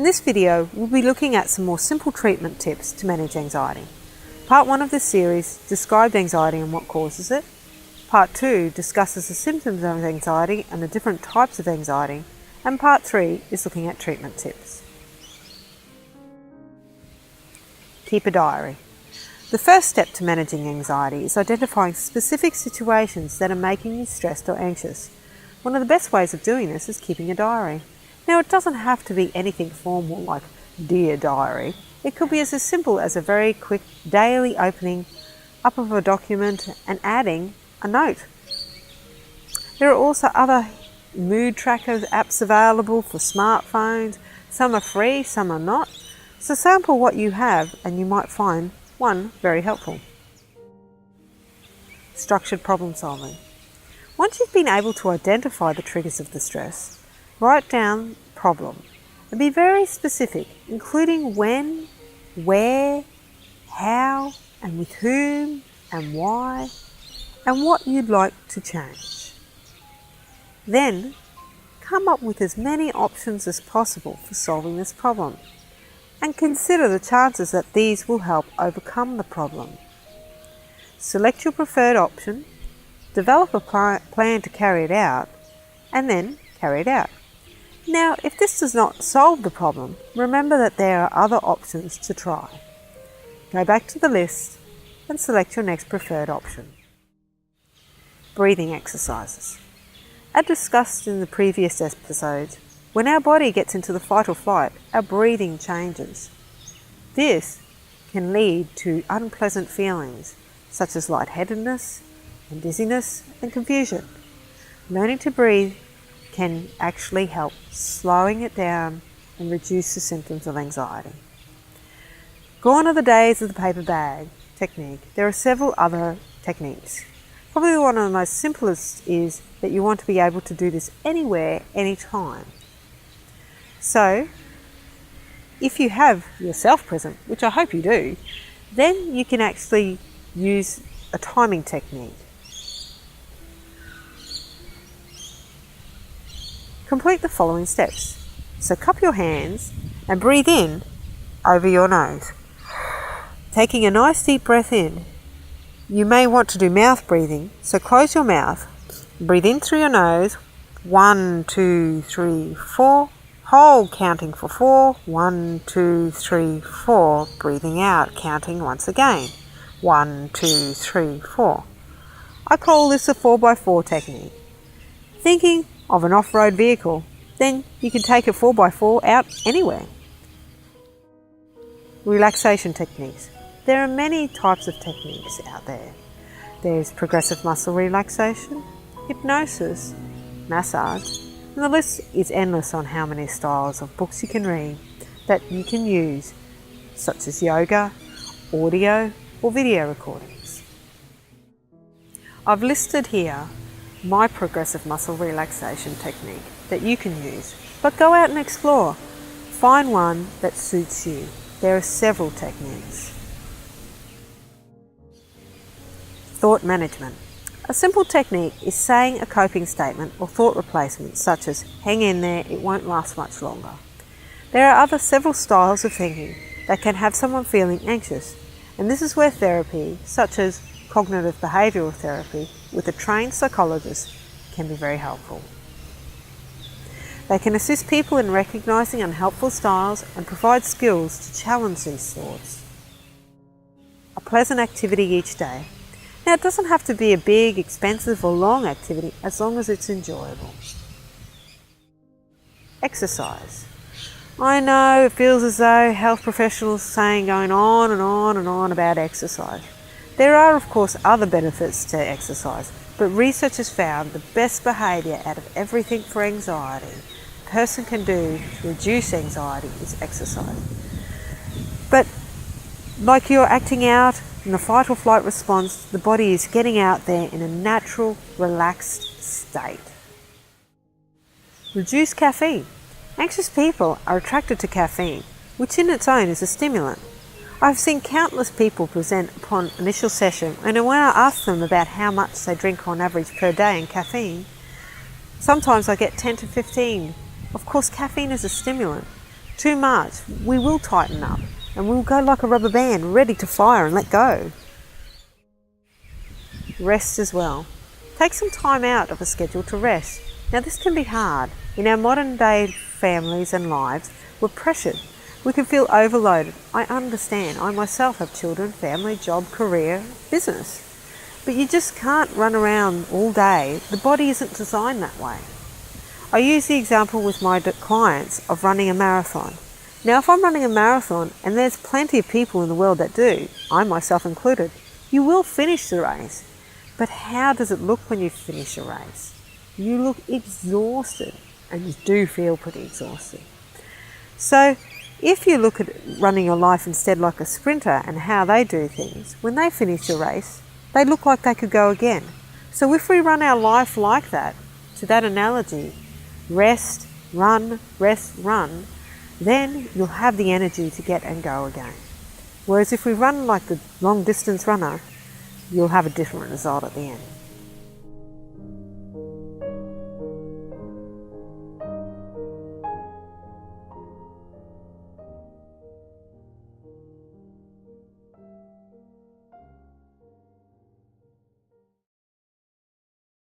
In this video, we'll be looking at some more simple treatment tips to manage anxiety. Part 1 of this series described anxiety and what causes it. Part 2 discusses the symptoms of anxiety and the different types of anxiety. And Part 3 is looking at treatment tips. Keep a diary. The first step to managing anxiety is identifying specific situations that are making you stressed or anxious. One of the best ways of doing this is keeping a diary. Now, it doesn't have to be anything formal like Dear Diary. It could be as simple as a very quick daily opening up of a document and adding a note. There are also other mood trackers apps available for smartphones. Some are free, some are not. So sample what you have and you might find one very helpful. Structured problem solving. Once you've been able to identify the triggers of the stress, write down the problem and be very specific, including when, where, how, and with whom, and why, and what you'd like to change. Then, come up with as many options as possible for solving this problem, and consider the chances that these will help overcome the problem. Select your preferred option, develop a plan to carry it out, and then carry it out. Now, if this does not solve the problem, remember that there are other options to try. Go back to the list and select your next preferred option. Breathing exercises. As discussed in the previous episodes, when our body gets into the fight or flight, our breathing changes. This can lead to unpleasant feelings such as lightheadedness and dizziness and confusion. Learning to breathe can actually help slowing it down and reduce the symptoms of anxiety. Gone are the days of the paper bag technique. There are several other techniques. Probably one of the most simplest is that you want to be able to do this anywhere, anytime. So, if you have yourself present, which I hope you do, then you can actually use a timing technique. Complete the following steps. So cup your hands and breathe in over your nose. Taking a nice deep breath in. You may want to do mouth breathing, so close your mouth. Breathe in through your nose. 1, 2, 3, 4. Hold, counting for 4. 1, 2, 3, 4. Breathing out, counting once again. 1, 2, 3, 4. I call this a 4x4 technique. Thinking of an off-road vehicle, then you can take a 4x4 out anywhere. Relaxation techniques. There are many types of techniques out there. There's progressive muscle relaxation, hypnosis, massage, and the list is endless on how many styles of books you can read that you can use, such as yoga, audio, or video recordings. I've listed here my progressive muscle relaxation technique that you can use, but go out and explore. Find one that suits you. There are several techniques. Thought management. A simple technique is saying a coping statement or thought replacement such as, hang in there, it won't last much longer. There are several styles of thinking that can have someone feeling anxious, and this is where therapy, such as cognitive behavioural therapy with a trained psychologist, can be very helpful. They can assist people in recognising unhelpful styles and provide skills to challenge these thoughts. A pleasant activity each day. Now, it doesn't have to be a big, expensive or long activity as long as it's enjoyable. Exercise. I know it feels as though health professionals are saying going on and on and on about exercise. There are, of course, other benefits to exercise, but research has found the best behaviour out of everything for anxiety a person can do to reduce anxiety is exercise. But like you're acting out in the fight or flight response, the body is getting out there in a natural, relaxed state. Reduce caffeine. Anxious people are attracted to caffeine, which in its own is a stimulant. I've seen countless people present upon initial session, and when I ask them about how much they drink on average per day in caffeine, sometimes I get 10 to 15. Of course, caffeine is a stimulant, too much, we will tighten up and we'll go like a rubber band, ready to fire and let go. Rest as well. Take some time out of a schedule to rest. Now this can be hard. In our modern day families and lives, we're pressured. We can feel overloaded. I understand. I myself have children, family, job, career, business. But you just can't run around all day. The body isn't designed that way. I use the example with my clients of running a marathon. Now if I'm running a marathon, and there's plenty of people in the world that do, I myself included, you will finish the race. But how does it look when you finish a race? You look exhausted, and you do feel pretty exhausted. So if you look at running your life instead like a sprinter and how they do things, when they finish a race, they look like they could go again. So if we run our life like that, to that analogy, rest, run, then you'll have the energy to get and go again. Whereas if we run like the long distance runner, you'll have a different result at the end.